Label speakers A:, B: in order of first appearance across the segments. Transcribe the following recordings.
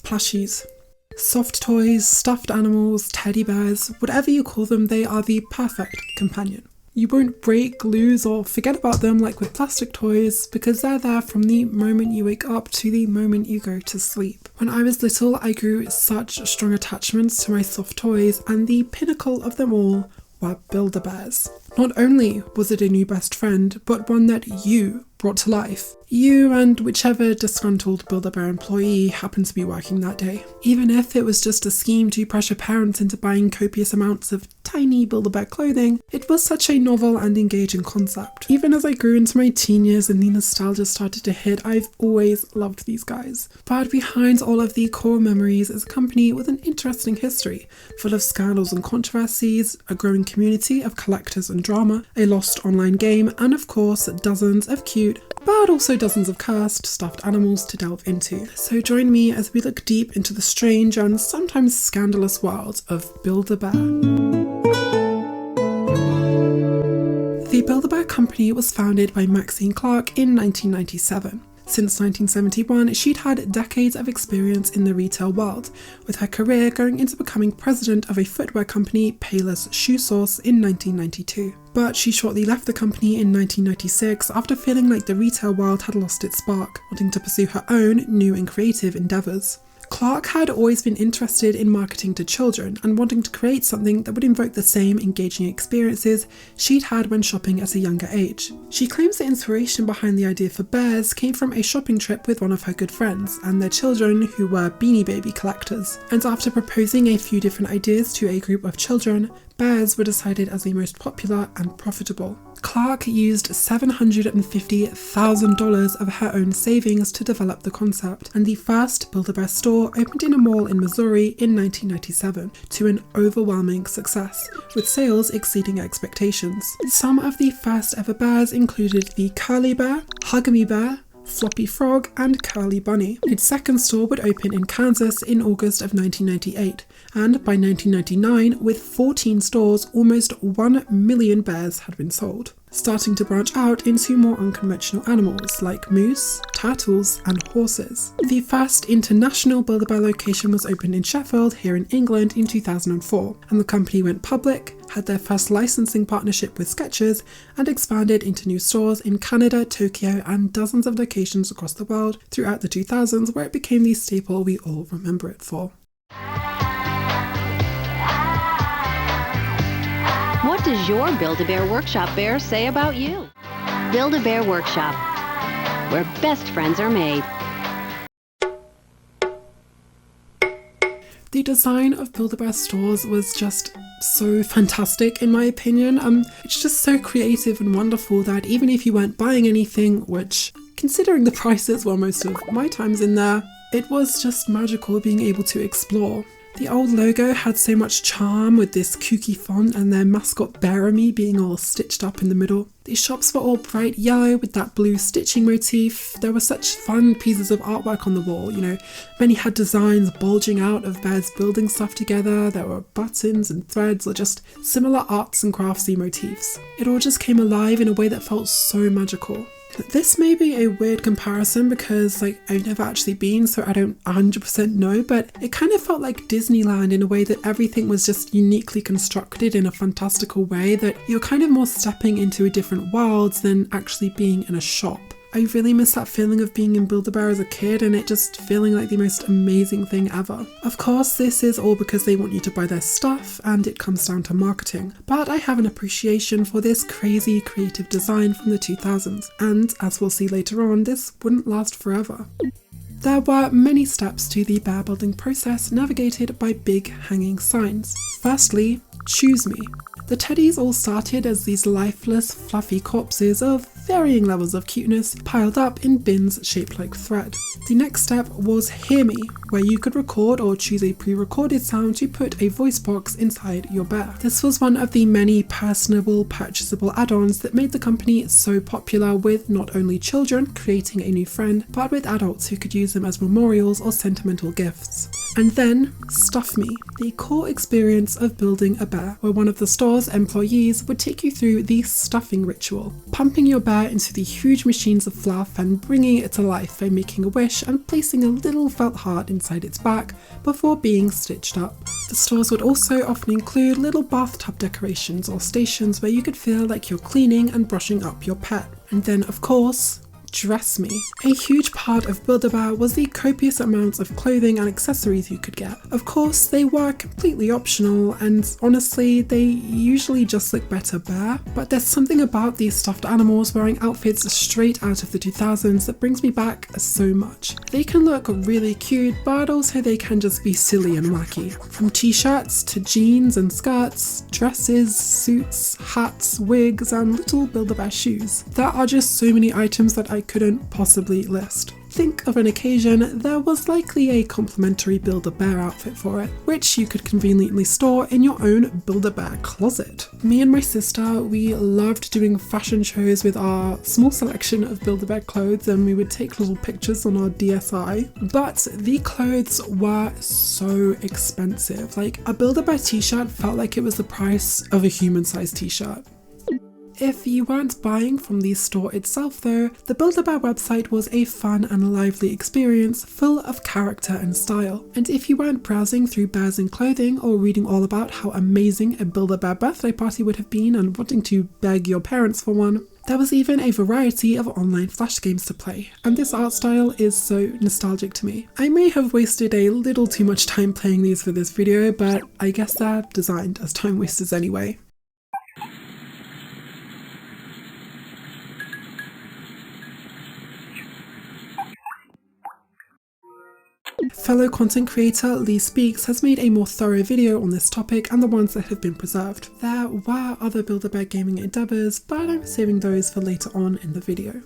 A: plushies. Soft toys, stuffed animals, teddy bears, whatever you call them, they are the perfect companion. You won't break, lose, or forget about them like with plastic toys because they're there from the moment you wake up to the moment you go to sleep. When I was little, I grew such strong attachments to my soft toys, and the pinnacle of them all were Build-a-Bears. Not only was it a new best friend, but one that you brought to life. You and whichever disgruntled Build-A-Bear employee happened to be working that day. Even if it was just a scheme to pressure parents into buying copious amounts of tiny Build-A-Bear clothing, it was such a novel and engaging concept. Even as I grew into my teen years and the nostalgia started to hit, I've always loved these guys. But behind all of the core memories is a company with an interesting history, full of scandals and controversies, a growing community of collectors and drama, a lost online game, and of course dozens of cute but also dozens of cursed stuffed animals to delve into. So join me as we look deep into the strange and sometimes scandalous world of Build-A-Bear. The Build-A-Bear company was founded by Maxine Clark in 1997. Since 1971, she'd had decades of experience in the retail world, with her career going into becoming president of a footwear company, Payless Shoe Source, in 1992. But she shortly left the company in 1996 after feeling like the retail world had lost its spark, wanting to pursue her own new and creative endeavours. Clark had always been interested in marketing to children and wanting to create something that would invoke the same engaging experiences she'd had when shopping at a younger age. She claims the inspiration behind the idea for bears came from a shopping trip with one of her good friends and their children who were Beanie Baby collectors. And after proposing a few different ideas to a group of children, bears were decided as the most popular and profitable. Clark used $750,000 of her own savings to develop the concept, and the first Build-A-Bear store opened in a mall in Missouri in 1997 to an overwhelming success, with sales exceeding expectations. Some of the first ever bears included the Curly Bear, Hug-A-Me Bear, Floppy Frog, and Curly Bunny. Its second store would open in Kansas in August of 1998, and by 1999, with 14 stores, almost 1 million bears had been sold, starting to branch out into more unconventional animals like moose, turtles, and horses. The first international Build-A-Bear location was opened in Sheffield, here in England, in 2004, and the company went public, had their first licensing partnership with Skechers, and expanded into new stores in Canada, Tokyo, and dozens of locations across the world throughout the 2000s, where it became the staple we all remember it for.
B: What does your Build-A-Bear Workshop bear say about you? Build-A-Bear Workshop, where best friends are made.
A: The design of Build-A-Bear stores was just so fantastic in my opinion. It's just so creative and wonderful that even if you weren't buying anything, which considering the prices were most of my times in there, it was just magical being able to explore. The old logo had so much charm with this kooky font and their mascot Bear-A-Me being all stitched up in the middle. The shops were all bright yellow with that blue stitching motif. There were such fun pieces of artwork on the wall, Many had designs bulging out of bears building stuff together. There were buttons and threads or just similar arts and craftsy motifs. It all just came alive in a way that felt so magical. This may be a weird comparison because I've never actually been, so I don't 100% know, but it kind of felt like Disneyland in a way that everything was just uniquely constructed in a fantastical way, that you're kind of more stepping into a different world than actually being in a shop. I really miss that feeling of being in Build-A-Bear as a kid and it just feeling like the most amazing thing ever. Of course, this is all because they want you to buy their stuff and it comes down to marketing, but I have an appreciation for this crazy creative design from the 2000s, and as we'll see later on, this wouldn't last forever. There were many steps to the bear building process navigated by big hanging signs. Firstly, choose me. The teddies all started as these lifeless, fluffy corpses of varying levels of cuteness piled up in bins shaped like thread. The next step was Hear Me, where you could record or choose a pre-recorded sound to put a voice box inside your bear. This was one of the many personable, purchasable add-ons that made the company so popular, with not only children creating a new friend, but with adults who could use them as memorials or sentimental gifts. And then Stuff Me, the core experience of building a bear, where one of the store's employees would take you through the stuffing ritual, pumping your bear into the huge machines of fluff and bringing it to life by making a wish and placing a little felt heart inside its back before being stitched up. The stores would also often include little bathtub decorations or stations where you could feel like you're cleaning and brushing up your pet. And then, of course, Dress Me. A huge part of Build-A-Bear was the copious amounts of clothing and accessories you could get. Of course, they were completely optional, and honestly, they usually just look better bare, but there's something about these stuffed animals wearing outfits straight out of the 2000s that brings me back so much. They can look really cute, but also they can just be silly and wacky. From t-shirts to jeans and skirts, dresses, suits, hats, wigs, and little Build-A-Bear shoes. There are just so many items that I couldn't possibly list. Think of an occasion, there was likely a complimentary Build-A-Bear outfit for it, which you could conveniently store in your own Build-A-Bear closet. Me and my sister, we loved doing fashion shows with our small selection of Build-A-Bear clothes, and we would take little pictures on our DSi. But the clothes were so expensive. Like, a Build-A-Bear t-shirt felt like it was the price of a human-sized t-shirt. If you weren't buying from the store itself though, the Build-A-Bear website was a fun and lively experience full of character and style. And if you weren't browsing through bears and clothing or reading all about how amazing a Build-A-Bear birthday party would have been and wanting to beg your parents for one, there was even a variety of online flash games to play, and this art style is so nostalgic to me. I may have wasted a little too much time playing these for this video, but I guess they're designed as time wasters anyway. Fellow content creator Lee Speaks has made a more thorough video on this topic and the ones that have been preserved. There were other Build-A-Bear gaming endeavours, but I'm saving those for later on in the video.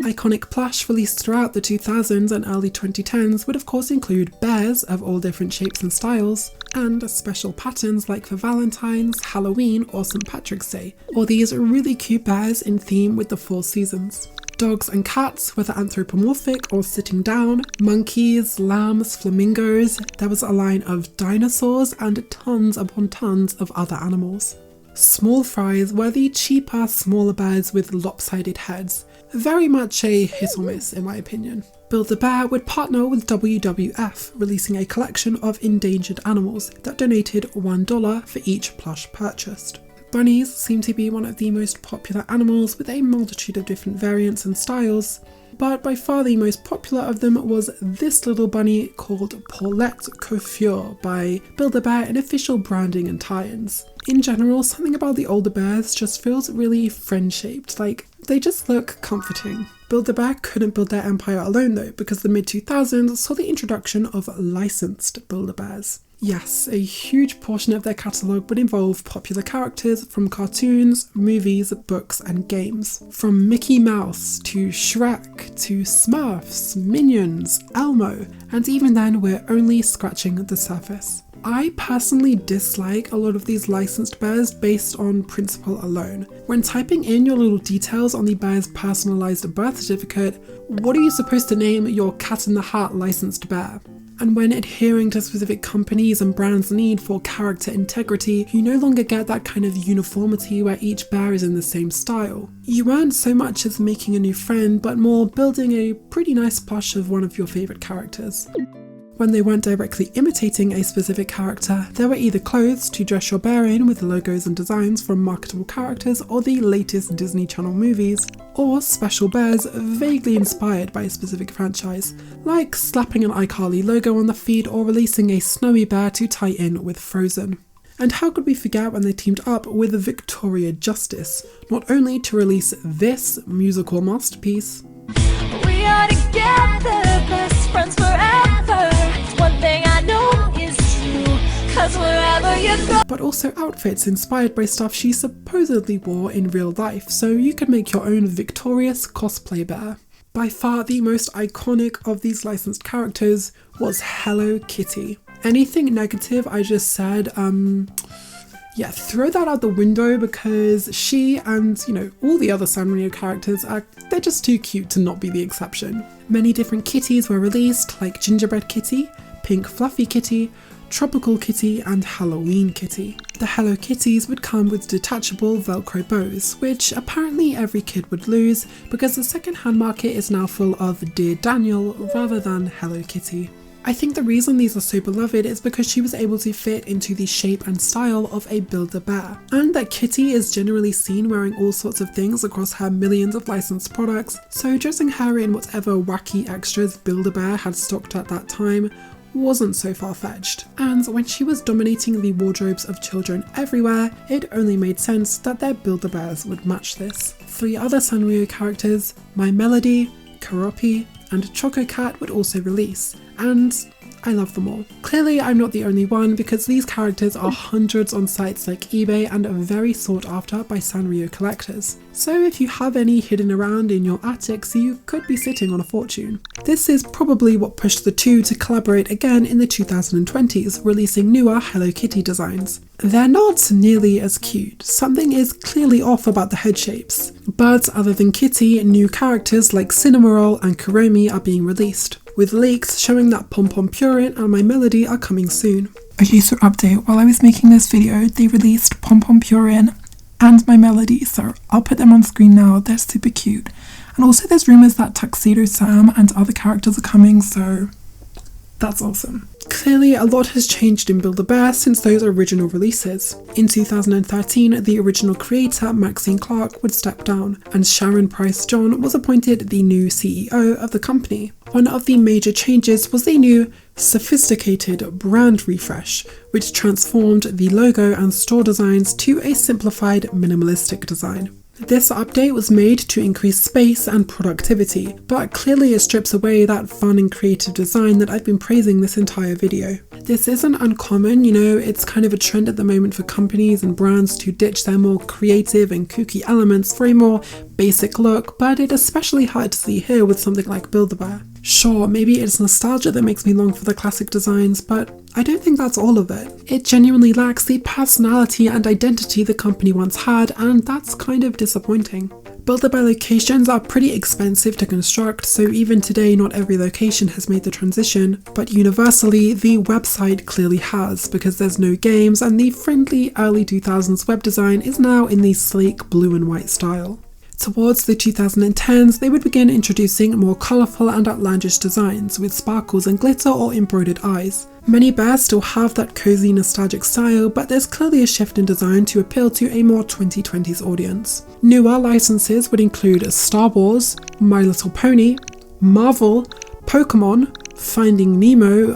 A: Iconic plush released throughout the 2000s and early 2010s would of course include bears of all different shapes and styles, and special patterns like for Valentine's, Halloween or St. Patrick's Day, or these really cute bears in theme with the fall seasons. Dogs and cats, whether anthropomorphic or sitting down, monkeys, lambs, flamingos, there was a line of dinosaurs and tons upon tons of other animals. Small fries were the cheaper, smaller bears with lopsided heads. Very much a hit or miss in my opinion. Build-A-Bear would partner with WWF, releasing a collection of endangered animals that donated $1 for each plush purchased. Bunnies seem to be one of the most popular animals with a multitude of different variants and styles, but by far the most popular of them was this little bunny called Paulette Coiffure by Build-A-Bear in official branding and tie-ins. In general, something about the older bears just feels really friend-shaped, like they just look comforting. Build-A-Bear couldn't build their empire alone though, because the mid-2000s saw the introduction of licensed Build-A-Bears. Yes, a huge portion of their catalogue would involve popular characters from cartoons, movies, books and games. From Mickey Mouse to Shrek to Smurfs, Minions, Elmo, and even then we're only scratching the surface. I personally dislike a lot of these licensed bears based on principle alone. When typing in your little details on the bear's personalised birth certificate, what are you supposed to name your Cat in the Hat licensed bear? And when adhering to specific companies and brands' need for character integrity, you no longer get that kind of uniformity where each bear is in the same style. You weren't so much as making a new friend, but more building a pretty nice plush of one of your favourite characters. When they weren't directly imitating a specific character, there were either clothes to dress your bear in with logos and designs from marketable characters or the latest Disney Channel movies, or special bears vaguely inspired by a specific franchise, like slapping an iCarly logo on the feed or releasing a snowy bear to tie in with Frozen. And how could we forget when they teamed up with Victoria Justice, not only to release this musical masterpiece,
C: we are together, best friends forever. One thing I know is true, 'cause wherever you go,
A: but also outfits inspired by stuff she supposedly wore in real life, so you could make your own victorious cosplay bear. By far the most iconic of these licensed characters was Hello Kitty. Anything negative I just said, yeah, throw that out the window because she and, all the other Sanrio characters they're just too cute to not be the exception. Many different kitties were released, like Gingerbread Kitty, Pink Fluffy Kitty, Tropical Kitty and Halloween Kitty. The Hello Kitties would come with detachable Velcro bows, which apparently every kid would lose because the second-hand market is now full of Dear Daniel rather than Hello Kitty. I think the reason these are so beloved is because she was able to fit into the shape and style of a Build-A-Bear, and that Kitty is generally seen wearing all sorts of things across her millions of licensed products, so dressing her in whatever wacky extras Build-A-Bear had stocked at that time wasn't so far-fetched. And when she was dominating the wardrobes of children everywhere, it only made sense that their Build-A-Bears would match this. 3 other Sanrio characters, My Melody, Karopi, and Choco Cat would also release, and I love them all. Clearly I'm not the only one because these characters are hundreds on sites like eBay and are very sought after by Sanrio collectors. So if you have any hidden around in your attics, you could be sitting on a fortune. This is probably what pushed the two to collaborate again in the 2020s, releasing newer Hello Kitty designs. They're not nearly as cute. Something is clearly off about the head shapes. But other than Kitty, new characters like Cinnamoroll and Kuromi are being released, with leaks showing that Pom Pom Purin and My Melody are coming soon. Okay, so update, while I was making this video, they released Pom Pom Purin and My Melody, so I'll put them on screen now. They're super cute. And also there's rumours that Tuxedo Sam and other characters are coming, so that's awesome. Clearly, a lot has changed in Build-A-Bear since those original releases. In 2013, the original creator, Maxine Clark, would step down, and Sharon Price John was appointed the new CEO of the company. One of the major changes was the new, sophisticated brand refresh, which transformed the logo and store designs to a simplified, minimalistic design. This update was made to increase space and productivity, but clearly it strips away that fun and creative design that I've been praising this entire video. This isn't uncommon, it's kind of a trend at the moment for companies and brands to ditch their more creative and kooky elements for a more basic look, but it's especially hard to see here with something like Build-A-Bear. Sure, maybe it's nostalgia that makes me long for the classic designs, but I don't think that's all of it. It genuinely lacks the personality and identity the company once had, and that's kind of disappointing. Build-A-Bear locations are pretty expensive to construct, so even today not every location has made the transition, but universally the website clearly has, because there's no games and the friendly early 2000s web design is now in the sleek blue and white style. Towards the 2010s, they would begin introducing more colourful and outlandish designs with sparkles and glitter or embroidered eyes. Many bears still have that cozy nostalgic style, but there's clearly a shift in design to appeal to a more 2020s audience. Newer licenses would include Star Wars, My Little Pony, Marvel, Pokemon, Finding Nemo,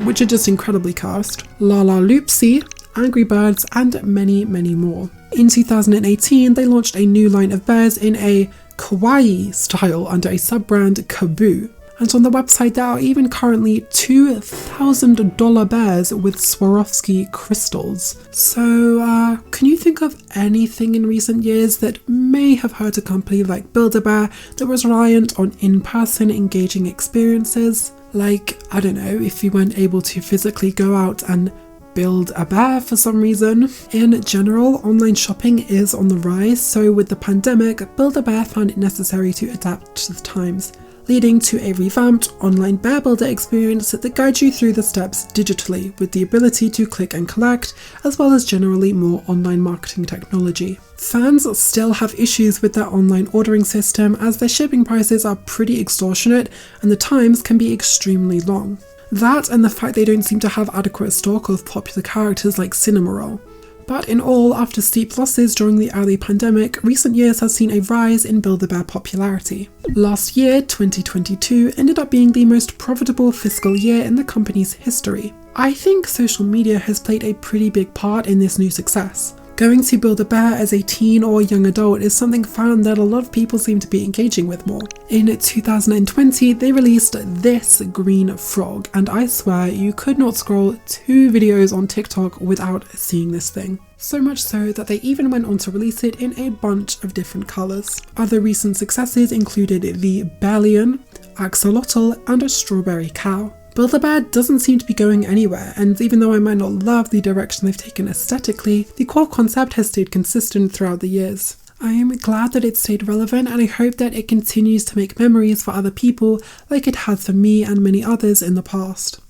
A: which are just incredibly cast, La La Loopsy, Angry Birds, and many, many more. In 2018, they launched a new line of bears in a kawaii style under a sub-brand Kaboo. And on the website there are even currently $2,000 bears with Swarovski crystals. So can you think of anything in recent years that may have hurt a company like Build-A-Bear that was reliant on in-person engaging experiences? Like, I don't know, if you weren't able to physically go out and build a bear for some reason. In general, online shopping is on the rise, so with the pandemic, Build-A-Bear found it necessary to adapt to the times, leading to a revamped online bear builder experience that guides you through the steps digitally with the ability to click and collect, as well as generally more online marketing technology. Fans still have issues with their online ordering system as their shipping prices are pretty extortionate and the times can be extremely long. That and the fact they don't seem to have adequate stock of popular characters like Cinnamoroll. But in all, after steep losses during the early pandemic, recent years have seen a rise in Build-A-Bear popularity. Last year, 2022, ended up being the most profitable fiscal year in the company's history. I think social media has played a pretty big part in this new success. Going to Build-A-Bear as a teen or young adult is something fun that a lot of people seem to be engaging with more. In 2020, they released this green frog, and I swear you could not scroll 2 videos on TikTok without seeing this thing. So much so that they even went on to release it in a bunch of different colours. Other recent successes included the Bearlion, Axolotl, and a Strawberry Cow. Build-A-Bear doesn't seem to be going anywhere, and even though I might not love the direction they've taken aesthetically, the core concept has stayed consistent throughout the years. I am glad that it stayed relevant, and I hope that it continues to make memories for other people like it has for me and many others in the past.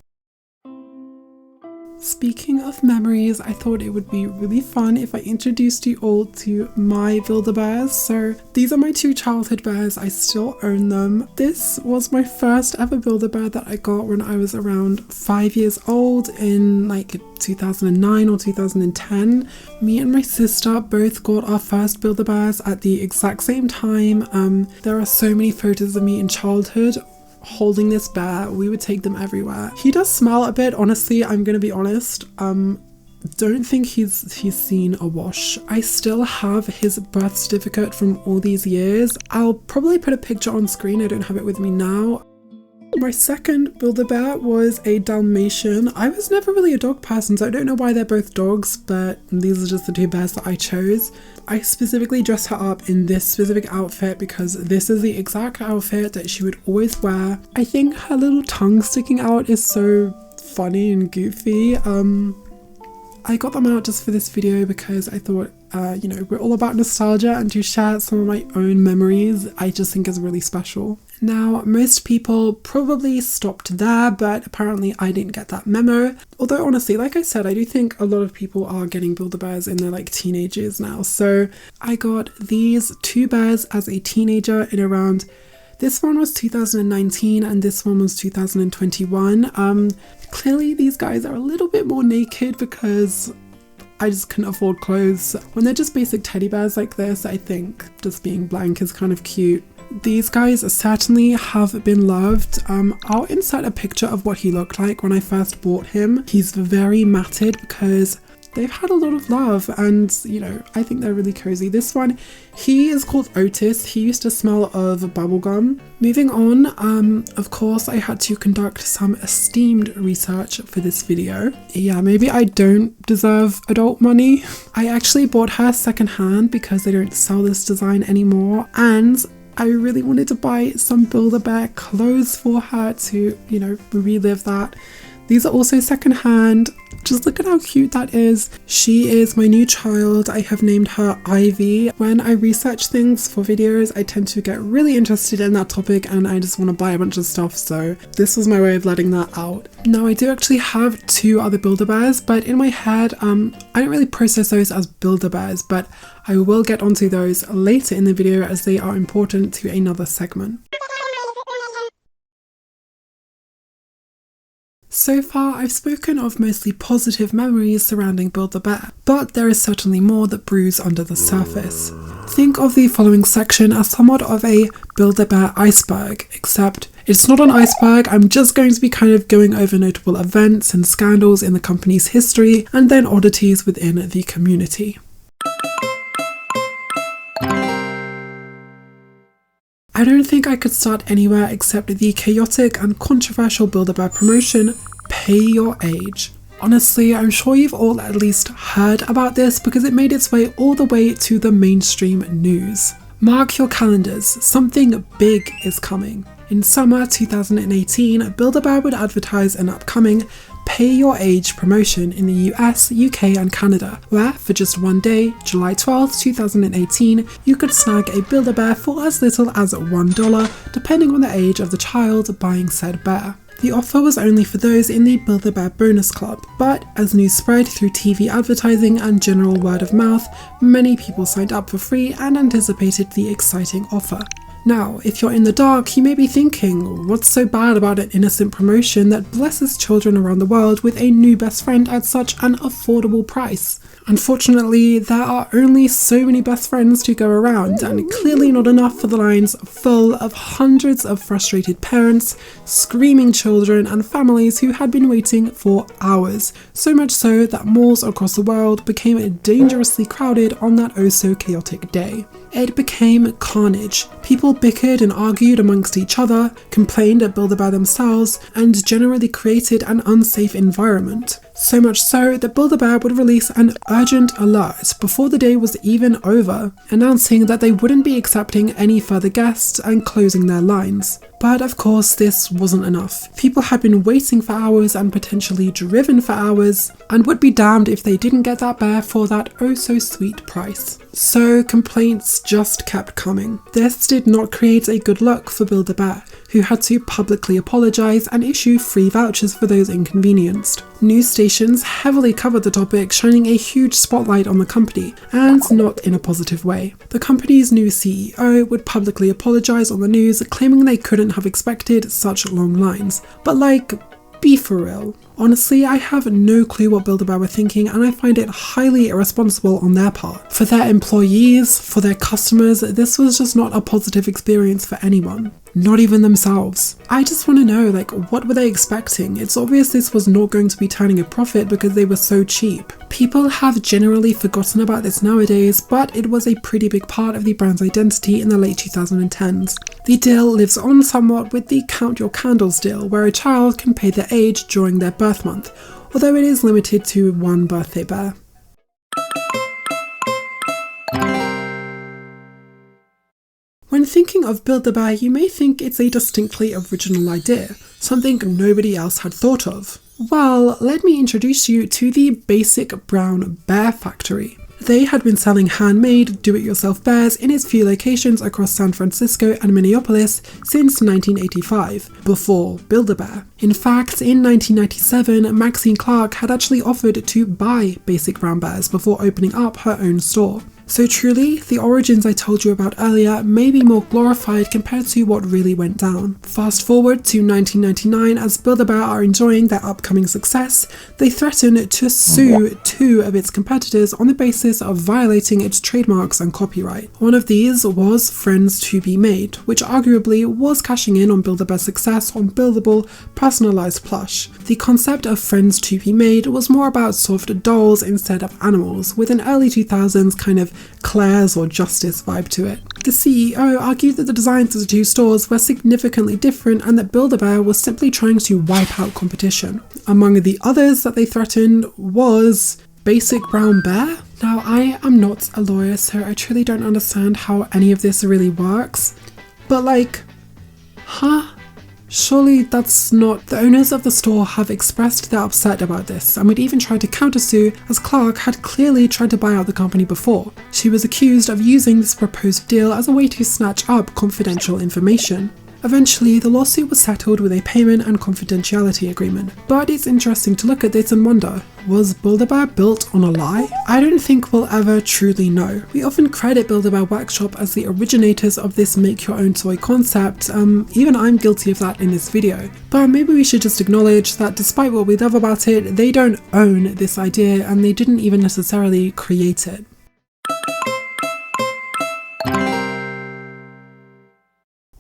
A: Speaking of memories, I thought it would be really fun if I introduced you all to my Build-A-Bears. So these are my two childhood bears. I still own them. This was my first ever Build-A-Bear that I got when I was around 5 years old in like 2009 or 2010. Me and my sister both got our first Build-A-Bears at the exact same time. There are so many photos of me in childhood holding this bear. We would take them everywhere. He does smell a bit, honestly, I'm gonna be honest. Don't think he's seen a wash. I still have his birth certificate from all these years. I'll probably put a picture on screen, I don't have it with me now. My second Build-A-Bear was a Dalmatian. I was never really a dog person, so I don't know why they're both dogs, but these are just the two bears that I chose. I specifically dressed her up in this specific outfit because this is the exact outfit that she would always wear. I think her little tongue sticking out is so funny and goofy. I got them out just for this video because I thought, you know, we're all about nostalgia, and to share some of my own memories, I just think is really special. Now, most people probably stopped there, but apparently I didn't get that memo. Although honestly, like I said, I do think a lot of people are getting Build-A-Bears in their like teenage years now. So I got these two bears as a teenager in around, this one was 2019 and this one was 2021. Clearly these guys are a little bit more naked because I just couldn't afford clothes. When they're just basic teddy bears like this, I think just being blank is kind of cute. These guys certainly have been loved. I'll insert a picture of what he looked like when I first bought him. He's very matted because they've had a lot of love, and you know, I think they're really cozy. This one, he is called Otis. He used to smell of bubblegum. Moving on, of course I had to conduct some esteemed research for this video. Yeah, maybe I don't deserve adult money. I actually bought her secondhand because they don't sell this design anymore, and I really wanted to buy some Build-A-Bear clothes for her to, you know, relive that. These are also secondhand. Just look at how cute that is. She is my new child. I have named her Ivy. When I research things for videos, I tend to get really interested in that topic and I just want to buy a bunch of stuff, so this was my way of letting that out. Now, I do actually have two other Build-A-Bears, but in my head, I don't really process those as Build-A-Bears, but I will get onto those later in the video as they are important to another segment. So far, I've spoken of mostly positive memories surrounding Build-A-Bear, but there is certainly more that brews under the surface. Think of the following section as somewhat of a Build-A-Bear iceberg, except it's not an iceberg. I'm just going to be kind of going over notable events and scandals in the company's history, and then oddities within the community. I don't think I could start anywhere except the chaotic and controversial Build-A-Bear promotion, Pay Your Age. Honestly, I'm sure you've all at least heard about this because it made its way all the way to the mainstream news. Mark your calendars, something big is coming. In summer 2018, Build-A-Bear would advertise an upcoming Pay Your Age promotion in the US, UK and Canada, where for just one day, July 12th, 2018, you could snag a Build-A-Bear for as little as $1, depending on the age of the child buying said bear. The offer was only for those in the Build-A-Bear Bonus Club, but as news spread through TV advertising and general word of mouth, many people signed up for free and anticipated the exciting offer. Now, if you're in the dark, you may be thinking, what's so bad about an innocent promotion that blesses children around the world with a new best friend at such an affordable price? Unfortunately, there are only so many best friends to go around, and clearly not enough for the lines full of hundreds of frustrated parents, screaming children, and families who had been waiting for hours. So much so that malls across the world became dangerously crowded on that oh so chaotic day. It became carnage. People bickered and argued amongst each other, complained at Build-A-Bear themselves, and generally created an unsafe environment. So much so that Build-A-Bear would release an urgent alert before the day was even over, announcing that they wouldn't be accepting any further guests and closing their lines. But of course, this wasn't enough. People had been waiting for hours and potentially driven for hours, and would be damned if they didn't get that bear for that oh so sweet price. So complaints just kept coming. This did not create a good look for Build-A-Bear, who had to publicly apologise and issue free vouchers for those inconvenienced. News stations heavily covered the topic, shining a huge spotlight on the company, and not in a positive way. The company's new CEO would publicly apologise on the news, claiming they couldn't have expected such long lines. But like, be for real. Honestly, I have no clue what Build-A-Bear were thinking, and I find it highly irresponsible on their part. For their employees, for their customers, this was just not a positive experience for anyone. Not even themselves. I just want to know, like, what were they expecting? It's obvious this was not going to be turning a profit because they were so cheap. People have generally forgotten about this nowadays, but it was a pretty big part of the brand's identity in the late 2010s. The deal lives on somewhat with the Count Your Candles deal, where a child can pay their age during their birth month, although it is limited to one birthday bear. When thinking of Build-A-Bear, you may think it's a distinctly original idea, something nobody else had thought of. Well, let me introduce you to the Basic Brown Bear Factory. They had been selling handmade, do-it-yourself bears in its few locations across San Francisco and Minneapolis since 1985, before Build-A-Bear. In fact, in 1997, Maxine Clark had actually offered to buy Basic Brown Bears before opening up her own store. So truly, the origins I told you about earlier may be more glorified compared to what really went down. Fast forward to 1999, as Build-A-Bear are enjoying their upcoming success, they threaten to sue two of its competitors on the basis of violating its trademarks and copyright. One of these was Friends to Be Made, which arguably was cashing in on Build-A-Bear's success on buildable, personalized plush. The concept of Friends to Be Made was more about soft dolls instead of animals, with an early 2000s kind of Claire's or Justice vibe to it. The CEO argued that the designs of the two stores were significantly different and that Build-A-Bear was simply trying to wipe out competition. Among the others that they threatened was Basic Brown Bear. Now, I am not a lawyer, so I truly don't understand how any of this really works. But like, surely that's not. The owners of the store have expressed their upset about this and would even try to countersue, as Clark had clearly tried to buy out the company before. She was accused of using this proposed deal as a way to snatch up confidential information. Eventually, the lawsuit was settled with a payment and confidentiality agreement. But it's interesting to look at this and wonder, was Build-A-Bear built on a lie? I don't think we'll ever truly know. We often credit Build-A-Bear Workshop as the originators of this make-your-own toy concept, even I'm guilty of that in this video. But maybe we should just acknowledge that despite what we love about it, they don't own this idea and they didn't even necessarily create it.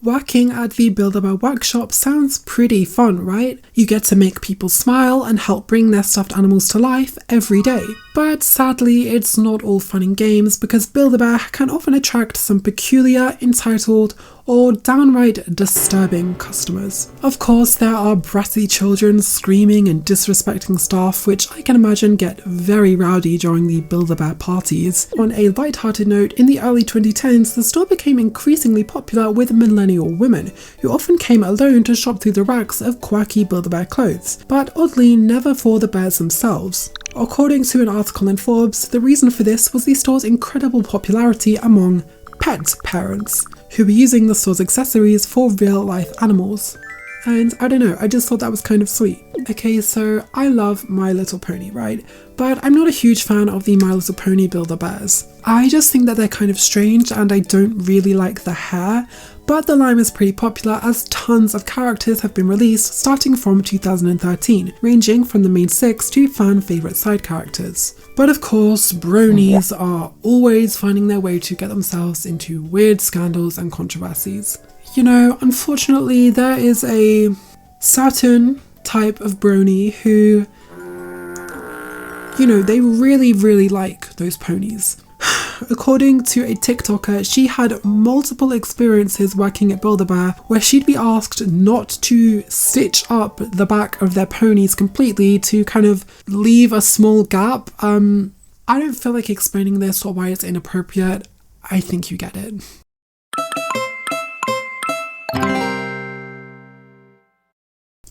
A: Working at the Build-A-Bear Workshop sounds pretty fun, right? You get to make people smile and help bring their stuffed animals to life every day. But sadly, it's not all fun and games, because Build-A-Bear can often attract some peculiar, entitled, or downright disturbing customers. Of course, there are bratty children screaming and disrespecting staff, which I can imagine get very rowdy during the Build-A-Bear parties. On a light-hearted note, in the early 2010s, the store became increasingly popular with millennial women, who often came alone to shop through the racks of quirky Build-A-Bear clothes, but oddly never for the bears themselves. According to an article in Forbes, the reason for this was the store's incredible popularity among pet parents, who were using the store's accessories for real-life animals. And I don't know, I just thought that was kind of sweet. Okay, so I love My Little Pony, right? But I'm not a huge fan of the My Little Pony Build-A-Bears. I just think that they're kind of strange and I don't really like the hair, but the line is pretty popular as tons of characters have been released starting from 2013, ranging from the main 6 to fan favourite side characters. But of course, bronies are always finding their way to get themselves into weird scandals and controversies. You know, unfortunately, there is a certain type of brony who, you know, they really like those ponies. According to a TikToker, she had multiple experiences working at Build-A-Bear where she'd be asked not to stitch up the back of their ponies completely to kind of leave a small gap. I don't feel like explaining this or why it's inappropriate. I think you get it.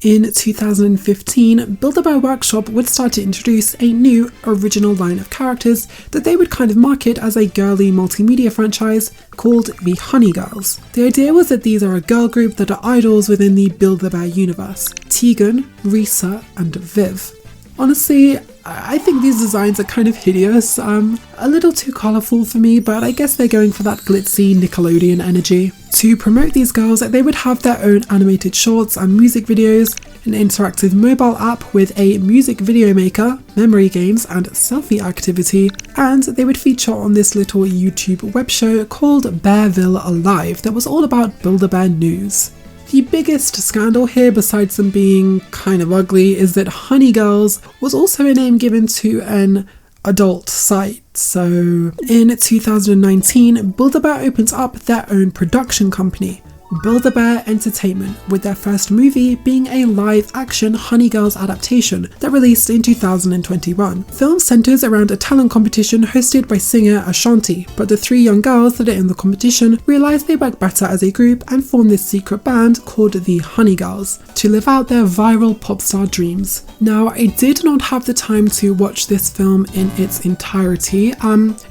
A: In 2015, Build-A-Bear Workshop would start to introduce a new original line of characters that they would kind of market as a girly multimedia franchise called the Honey Girls. The idea was that these are a girl group that are idols within the Build-A-Bear universe: Tegan, Risa, and Viv. Honestly, I think these designs are kind of hideous, a little too colourful for me, but I guess they're going for that glitzy Nickelodeon energy. To promote these girls, they would have their own animated shorts and music videos, an interactive mobile app with a music video maker, memory games and selfie activity, and they would feature on this little YouTube web show called Bearville Alive that was all about Build-A-Bear news. The biggest scandal here, besides them being kind of ugly, is that Honey Girls was also a name given to an adult site. So in 2019, Build-A-Bear opens up their own production company, Build-A-Bear Entertainment, with their first movie being a live-action Honey Girls adaptation that released in 2021. Film centres around a talent competition hosted by singer Ashanti, but the three young girls that are in the competition realise they work better as a group and form this secret band called the Honey Girls to live out their viral pop star dreams. Now, I did not have the time to watch this film in its entirety.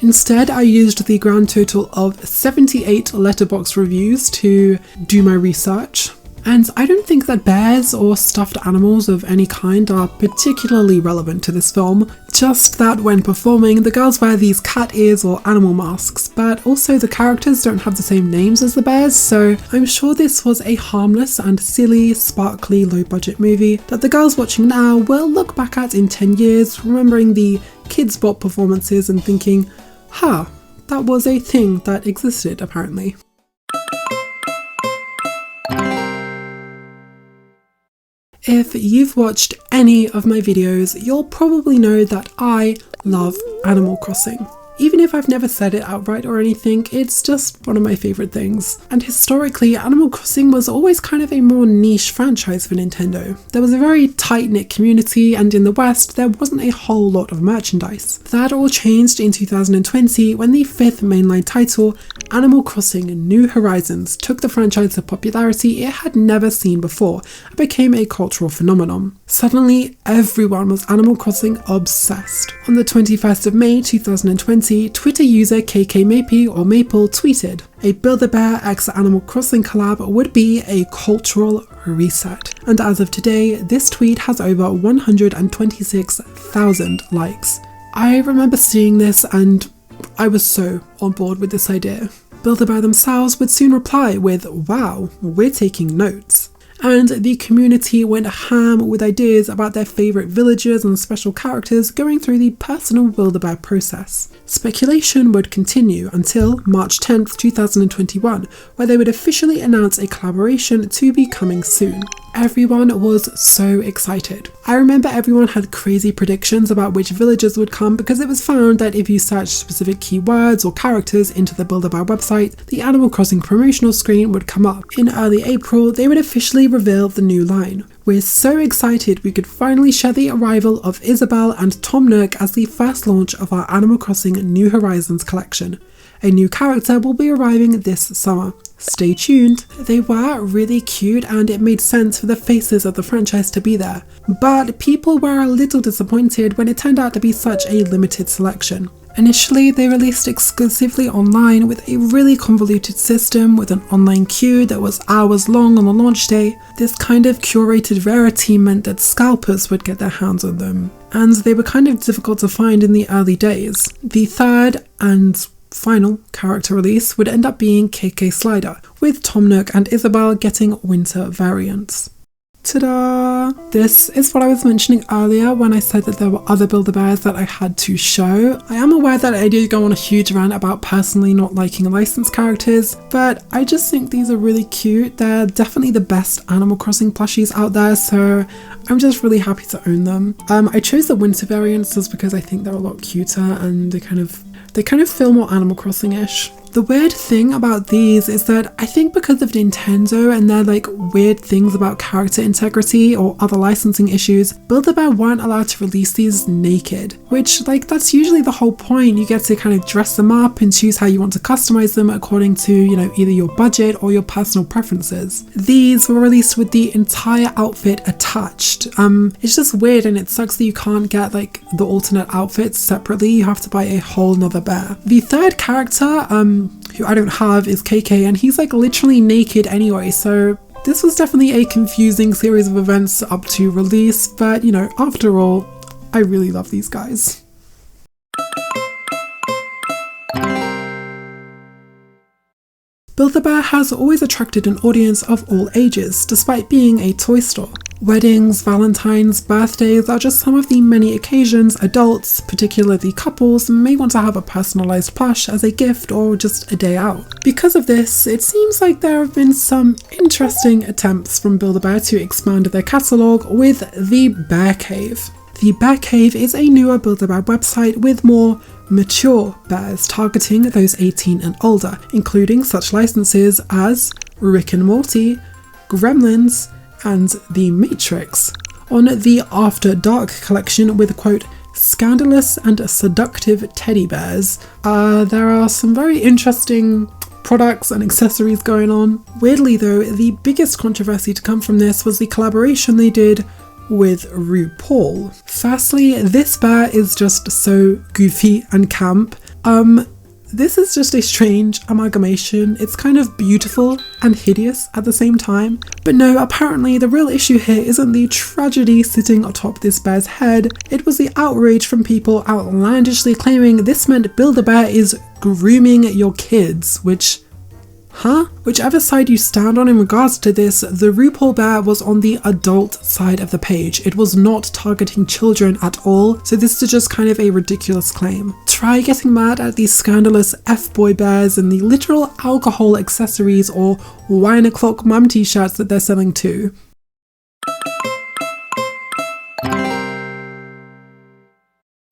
A: Instead, I used the grand total of 78 Letterboxd reviews to do my research. And I don't think that bears or stuffed animals of any kind are particularly relevant to this film, just that when performing, the girls wear these cat ears or animal masks, but also the characters don't have the same names as the bears, so I'm sure this was a harmless and silly, sparkly, low-budget movie that the girls watching now will look back at in 10 years, remembering the Kids Bop performances and thinking, that was a thing that existed apparently. If you've watched any of my videos, you'll probably know that I love Animal Crossing. Even if I've never said it outright or anything, it's just one of my favourite things. And historically, Animal Crossing was always kind of a more niche franchise for Nintendo. There was a very tight-knit community, and in the West, there wasn't a whole lot of merchandise. That all changed in 2020 when the fifth mainline title, Animal Crossing New Horizons, took the franchise to popularity it had never seen before and became a cultural phenomenon. Suddenly, everyone was Animal Crossing obsessed. On the 21st of May 2020, Twitter user Maple tweeted, "A Build-A-Bear x Animal Crossing collab would be a cultural reset." And as of today, this tweet has over 126,000 likes. I remember seeing this and I was so on board with this idea. Build-A-Bear themselves would soon reply with, "Wow, we're taking notes." And the community went ham with ideas about their favourite villagers and special characters going through the personal Build-A-Bear process. Speculation would continue until March 10th, 2021, where they would officially announce a collaboration to be coming soon. Everyone was so excited. I remember everyone had crazy predictions about which villagers would come because it was found that if you searched specific keywords or characters into the Build-A-Bear website, the Animal Crossing promotional screen would come up. In early April, they would officially reveal the new line. We're so excited we could finally share the arrival of Isabelle and Tom Nook as the first launch of our Animal Crossing New Horizons collection. A new character will be arriving this summer. Stay tuned. They were really cute and it made sense for the faces of the franchise to be there. But people were a little disappointed when it turned out to be such a limited selection. Initially, they released exclusively online with a really convoluted system with an online queue that was hours long on the launch day. This kind of curated rarity meant that scalpers would get their hands on them, and they were kind of difficult to find in the early days. The third and final character release would end up being KK Slider, with Tom Nook and Isabelle getting winter variants. Ta-da! This is what I was mentioning earlier when I said that there were other Build-A-Bears that I had to show. I am aware that I did go on a huge rant about personally not liking licensed characters, but I just think these are really cute. They're definitely the best Animal Crossing plushies out there, so I'm just really happy to own them. I chose the winter variants just because I think they're a lot cuter and they kind of feel more Animal Crossing-ish. The weird thing about these is that I think because of Nintendo and their weird things about character integrity or other licensing issues, Build-A-Bear weren't allowed to release these naked, which that's usually the whole point. You get to kind of dress them up and choose how you want to customize them according to, either your budget or your personal preferences. These were released with the entire outfit attached. It's just weird and it sucks that you can't get the alternate outfits separately. You have to buy a whole nother bear. The third character, who I don't have, is KK, and he's literally naked anyway, so this was definitely a confusing series of events up to release, but after all, I really love these guys. Build-A-Bear has always attracted an audience of all ages, despite being a toy store. Weddings, Valentine's, birthdays are just some of the many occasions adults, particularly couples, may want to have a personalised plush as a gift or just a day out. Because of this, it seems like there have been some interesting attempts from Build-A-Bear to expand their catalogue with the Bear Cave. The Bear Cave is a newer Build-A-Bear website with more mature bears targeting those 18 and older, including such licenses as Rick and Morty, Gremlins, and The Matrix. On the After Dark collection with quote, scandalous and seductive teddy bears, there are some very interesting products and accessories going on. Weirdly though, the biggest controversy to come from this was the collaboration they did with RuPaul. Firstly, this bear is just so goofy and camp. This is just a strange amalgamation. It's kind of beautiful and hideous at the same time. But no, apparently the real issue here isn't the tragedy sitting atop this bear's head. It was the outrage from people outlandishly claiming this meant Build-A-Bear is grooming your kids, which Whichever side you stand on in regards to this, the RuPaul bear was on the adult side of the page. It was not targeting children at all, so this is just kind of a ridiculous claim. Try getting mad at these scandalous F-boy bears and the literal alcohol accessories or wine o'clock mum t-shirts that they're selling too.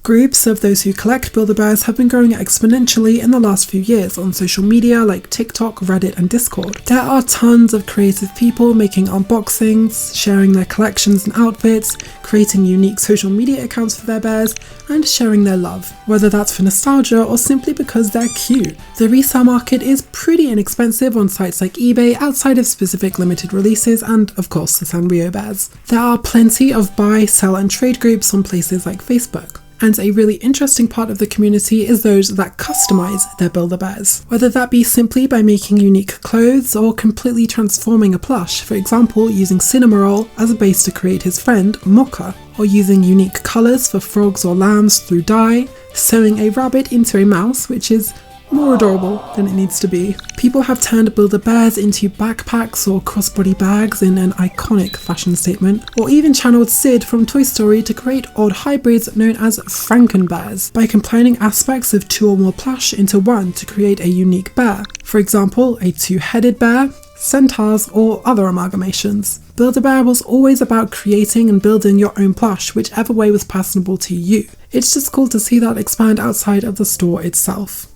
A: Groups of those who collect Build-A-Bears have been growing exponentially in the last few years on social media like TikTok, Reddit and Discord. There are tons of creative people making unboxings, sharing their collections and outfits, creating unique social media accounts for their bears, and sharing their love, whether that's for nostalgia or simply because they're cute. The resale market is pretty inexpensive on sites like eBay outside of specific limited releases and, of course, the Sanrio bears. There are plenty of buy, sell and trade groups on places like Facebook. And a really interesting part of the community is those that customize their Build-A-Bears, whether that be simply by making unique clothes or completely transforming a plush, for example using Cinnamoroll as a base to create his friend Mocha, or using unique colours for frogs or lambs through dye, sewing a rabbit into a mouse, which is more adorable than it needs to be. People have turned Build-A-Bears into backpacks or crossbody bags in an iconic fashion statement, or even channeled Sid from Toy Story to create odd hybrids known as Frankenbears by combining aspects of two or more plush into one to create a unique bear. For example, a two-headed bear, centaurs, or other amalgamations. Build-A-Bear was always about creating and building your own plush, whichever way was personable to you. It's just cool to see that expand outside of the store itself.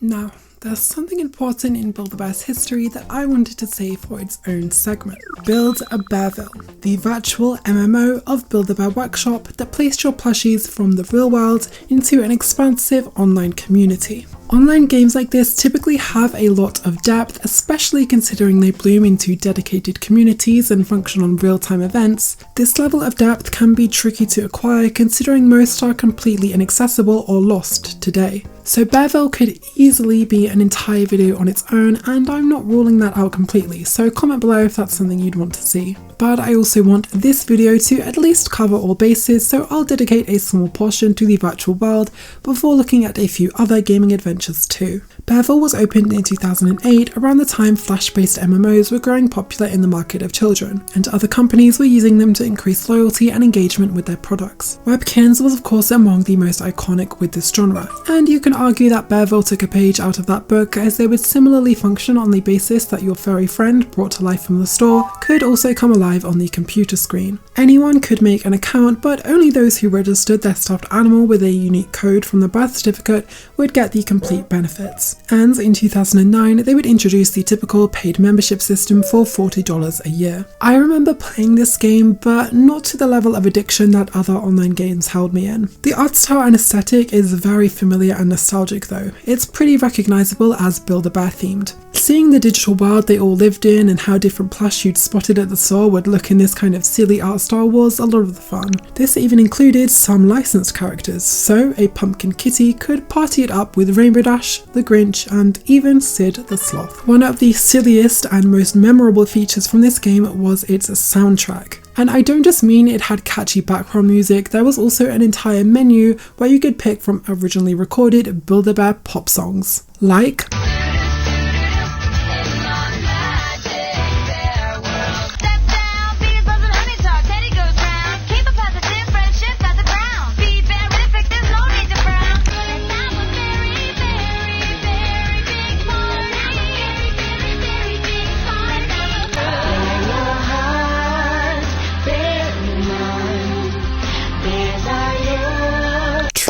A: Now, there's something important in Build-A-Bear's history that I wanted to say for its own segment. Build-a-Bearville, the virtual MMO of Build-A-Bear Workshop that placed your plushies from the real world into an expansive online community. Online games like this typically have a lot of depth, especially considering they bloom into dedicated communities and function on real-time events. This level of depth can be tricky to acquire considering most are completely inaccessible or lost today. So Bearville could easily be an entire video on its own, and I'm not ruling that out completely, so comment below if that's something you'd want to see. But I also want this video to at least cover all bases, so I'll dedicate a small portion to the virtual world before looking at a few other gaming adventures too. Bearville was opened in 2008, around the time Flash-based MMOs were growing popular in the market of children, and other companies were using them to increase loyalty and engagement with their products. Webkinz was of course among the most iconic with this genre, and you can argue that Bearville took a page out of that book, as they would similarly function on the basis that your furry friend brought to life from the store could also come alive on the computer screen. Anyone could make an account, but only those who registered their stuffed animal with a unique code from the birth certificate would get the complete benefits. And in 2009, they would introduce the typical paid membership system for $40 a year. I remember playing this game, but not to the level of addiction that other online games held me in. The art style and aesthetic is very familiar and nostalgic though. It's pretty recognisable as Build-A-Bear themed. Seeing the digital world they all lived in and how different plush you'd spotted at the store would look in this kind of silly art style was a lot of the fun. This even included some licensed characters, so a pumpkin kitty could party it up with Rainbow Dash, the Grinch, and even Sid the Sloth. One of the silliest and most memorable features from this game was its soundtrack. And I don't just mean it had catchy background music, there was also an entire menu where you could pick from originally recorded Build-A-Bear pop songs, like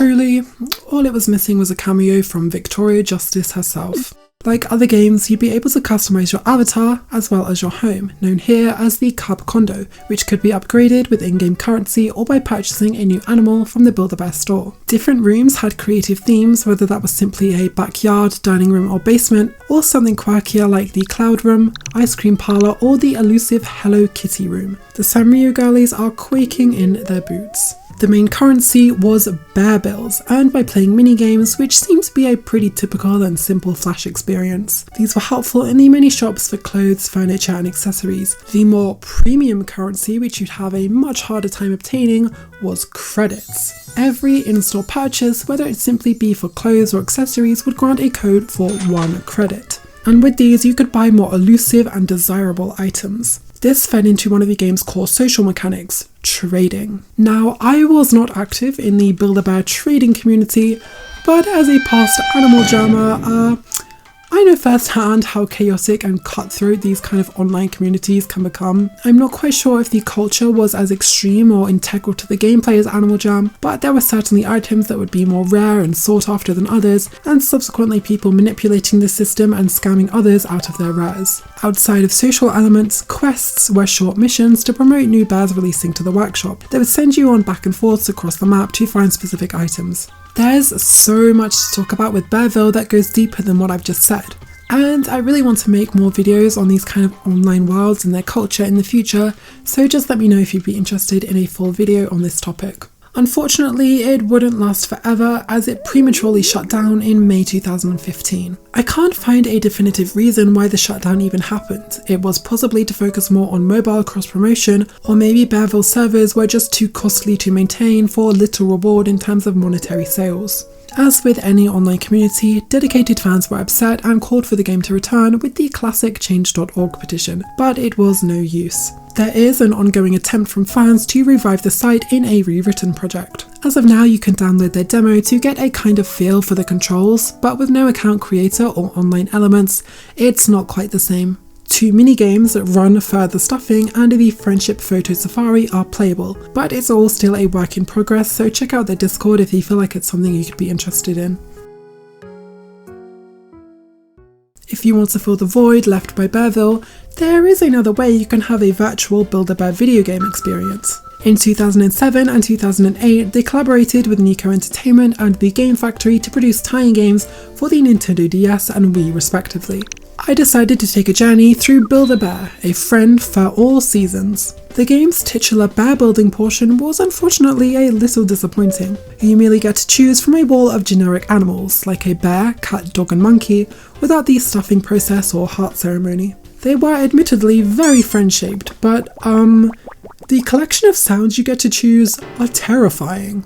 A: truly, all it was missing was a cameo from Victoria Justice herself. Like other games, you'd be able to customise your avatar as well as your home, known here as the Cub Condo, which could be upgraded with in-game currency or by purchasing a new animal from the Build-A-Bear store. Different rooms had creative themes, whether that was simply a backyard, dining room or basement, or something quirkier like the Cloud Room, Ice Cream Parlour or the elusive Hello Kitty Room. The Sanrio girlies are quaking in their boots. The main currency was bear bills, earned by playing mini-games, which seemed to be a pretty typical and simple Flash experience. These were helpful in the many shops for clothes, furniture and accessories. The more premium currency, which you'd have a much harder time obtaining, was credits. Every in-store purchase, whether it simply be for clothes or accessories, would grant a code for 1 credit. And with these, you could buy more elusive and desirable items. This fed into one of the game's core social mechanics, trading. Now, I was not active in the Build-A-Bear trading community, but as a past animal jammer, I know firsthand how chaotic and cutthroat these kind of online communities can become. I'm not quite sure if the culture was as extreme or integral to the gameplay as Animal Jam, but there were certainly items that would be more rare and sought after than others, and subsequently people manipulating the system and scamming others out of their rares. Outside of social elements, quests were short missions to promote new bears releasing to the workshop. They would send you on back and forths across the map to find specific items. There's so much to talk about with Bearville that goes deeper than what I've just said. And I really want to make more videos on these kind of online worlds and their culture in the future, so just let me know if you'd be interested in a full video on this topic. Unfortunately, it wouldn't last forever as it prematurely shut down in May 2015. I can't find a definitive reason why the shutdown even happened. It was possibly to focus more on mobile cross-promotion, or maybe Bearville servers were just too costly to maintain for little reward in terms of monetary sales. As with any online community, dedicated fans were upset and called for the game to return with the classic change.org petition, but it was no use. There is an ongoing attempt from fans to revive the site in a rewritten project. As of now, you can download their demo to get a kind of feel for the controls, but with no account creator or online elements, it's not quite the same. 2 minigames, Run Further Stuffing and the Friendship Photo Safari, are playable, but it's all still a work in progress, so check out their Discord if you feel like it's something you could be interested in. If you want to fill the void left by Bearville, there is another way you can have a virtual Build-A-Bear video game experience. In 2007 and 2008, they collaborated with Nico Entertainment and the Game Factory to produce tie-in games for the Nintendo DS and Wii respectively. I decided to take a journey through Build-A-Bear, a friend for all seasons. The game's titular bear building portion was unfortunately a little disappointing. You merely get to choose from a wall of generic animals, like a bear, cat, dog and monkey, without the stuffing process or heart ceremony. They were admittedly very friend-shaped, but the collection of sounds you get to choose are terrifying.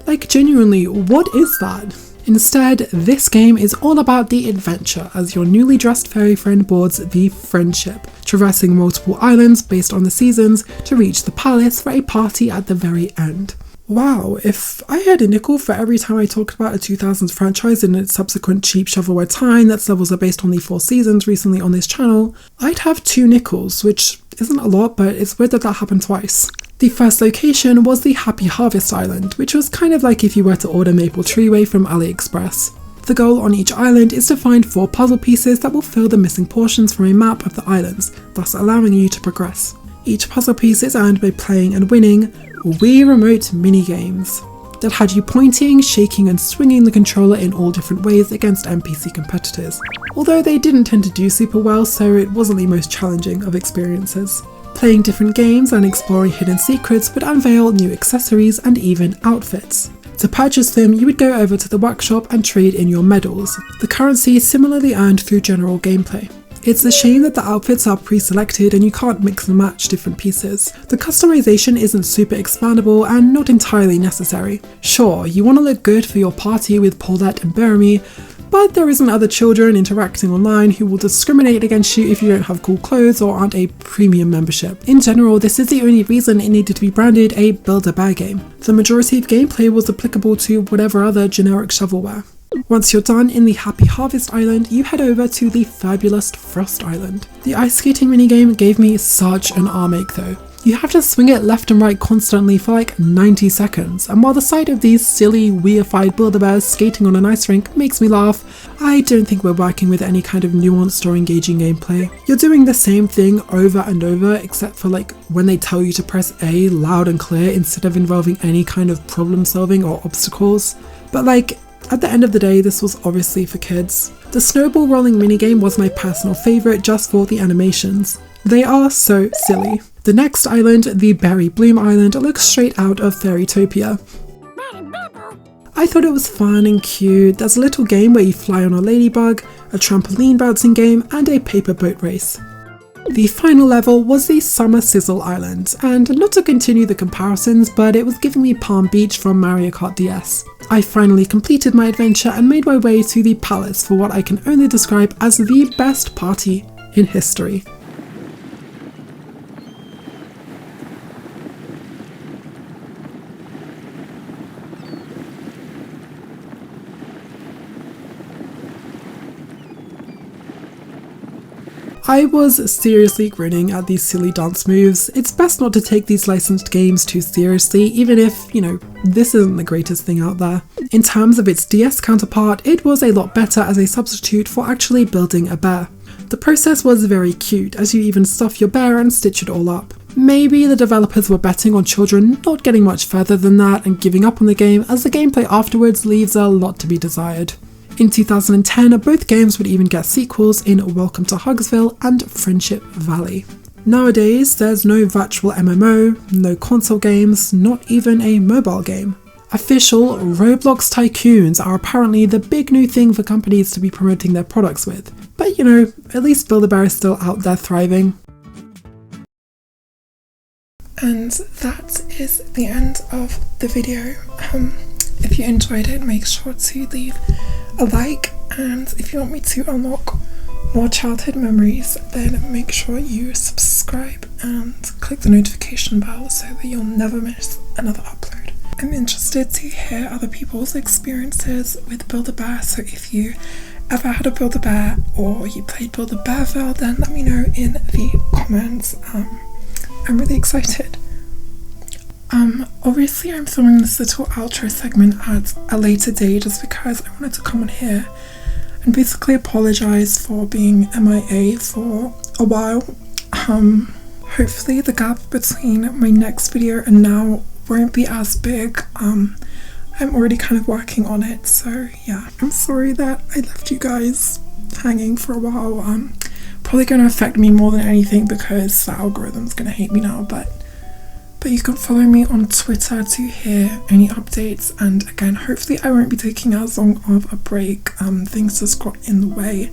A: Like genuinely, what is that? Instead, this game is all about the adventure as your newly dressed fairy friend boards the Friendship, traversing multiple islands based on the seasons to reach the palace for a party at the very end. Wow, if I had a nickel for every time I talked about a 2000s franchise and its subsequent cheap shovelware tie-in that's levels are based on the 4 seasons recently on this channel, I'd have 2 nickels, which isn't a lot, but it's weird that happened twice. The first location was the Happy Harvest Island, which was kind of like if you were to order Maple Treeway from AliExpress. The goal on each island is to find 4 puzzle pieces that will fill the missing portions from a map of the islands, thus allowing you to progress. Each puzzle piece is earned by playing and winning Wii Remote minigames that had you pointing, shaking and swinging the controller in all different ways against NPC competitors, although they didn't tend to do super well, so it wasn't the most challenging of experiences. Playing different games and exploring hidden secrets would unveil new accessories and even outfits. To purchase them, you would go over to the workshop and trade in your medals, the currency similarly earned through general gameplay. It's a shame that the outfits are pre-selected and you can't mix and match different pieces. The customization isn't super expandable and not entirely necessary. Sure, you want to look good for your party with Paulette and Beremy, but there isn't other children interacting online who will discriminate against you if you don't have cool clothes or aren't a premium membership. In general, this is the only reason it needed to be branded a Build-a-Bear game. The majority of gameplay was applicable to whatever other generic shovelware. Once you're done in the Happy Harvest Island, you head over to the fabulous Frost Island. The ice skating minigame gave me such an arm ache though. You have to swing it left and right constantly for like 90 seconds, and while the sight of these silly, weird-fied Build-a-Bears skating on an ice rink makes me laugh, I don't think we're working with any kind of nuanced or engaging gameplay. You're doing the same thing over and over, except for like when they tell you to press A loud and clear instead of involving any kind of problem solving or obstacles. But like, at the end of the day, this was obviously for kids. The snowball rolling minigame was my personal favourite just for the animations. They are so silly. The next island, the Berry Bloom Island, looks straight out of Fairytopia. I thought it was fun and cute. There's a little game where you fly on a ladybug, a trampoline bouncing game, and a paper boat race. The final level was the Summer Sizzle Island, and not to continue the comparisons, but it was giving me Palm Beach from Mario Kart DS. I finally completed my adventure and made my way to the palace for what I can only describe as the best party in history. I was seriously grinning at these silly dance moves. It's best not to take these licensed games too seriously, even if, this isn't the greatest thing out there. In terms of its DS counterpart, it was a lot better as a substitute for actually building a bear. The process was very cute, as you even stuff your bear and stitch it all up. Maybe the developers were betting on children not getting much further than that and giving up on the game, as the gameplay afterwards leaves a lot to be desired. In 2010, both games would even get sequels in Welcome to Hugsville and Friendship Valley. Nowadays, there's no virtual MMO, no console games, not even a mobile game. Official Roblox tycoons are apparently the big new thing for companies to be promoting their products with. But at least Build-a-Bear is still out there thriving. And that is the end of the video. If you enjoyed it, make sure to leave a like, and if you want me to unlock more childhood memories, then make sure you subscribe and click the notification bell so that you'll never miss another upload. I'm interested to hear other people's experiences with Build-a-Bear, so if you ever had a Build-a-Bear or you played Build-a-Bearville, then let me know in the comments. I'm really excited. Obviously I'm filming this little outro segment at a later date just because I wanted to come on here and basically apologise for being MIA for a while. Hopefully the gap between my next video and now won't be as big. I'm already kind of working on it, so yeah. I'm sorry that I left you guys hanging for a while. Probably going to affect me more than anything because the algorithm's going to hate me now, but you can follow me on Twitter to hear any updates, and again, hopefully I won't be taking as long of a break. Things just got in the way.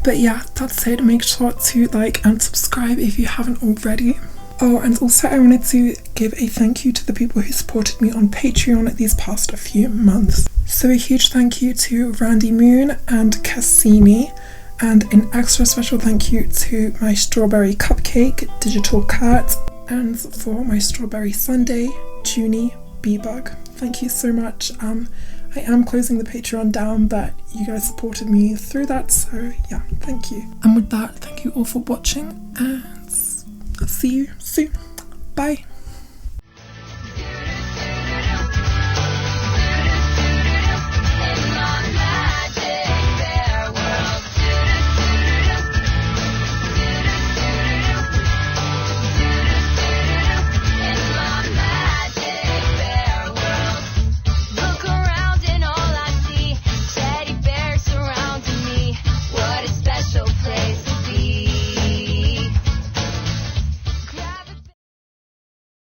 A: But yeah, that's it. Make sure to like and subscribe if you haven't already. Oh, and also I wanted to give a thank you to the people who supported me on Patreon these past few months. So a huge thank you to Randy Moon and Cassini, and an extra special thank you to my strawberry cupcake, Digital Cat, and for my strawberry sundae, Junie Bebug. Thank you so much. I am closing the Patreon down, but you guys supported me through that, so yeah, thank you. And with that, thank you all for watching, and I'll see you soon. Bye.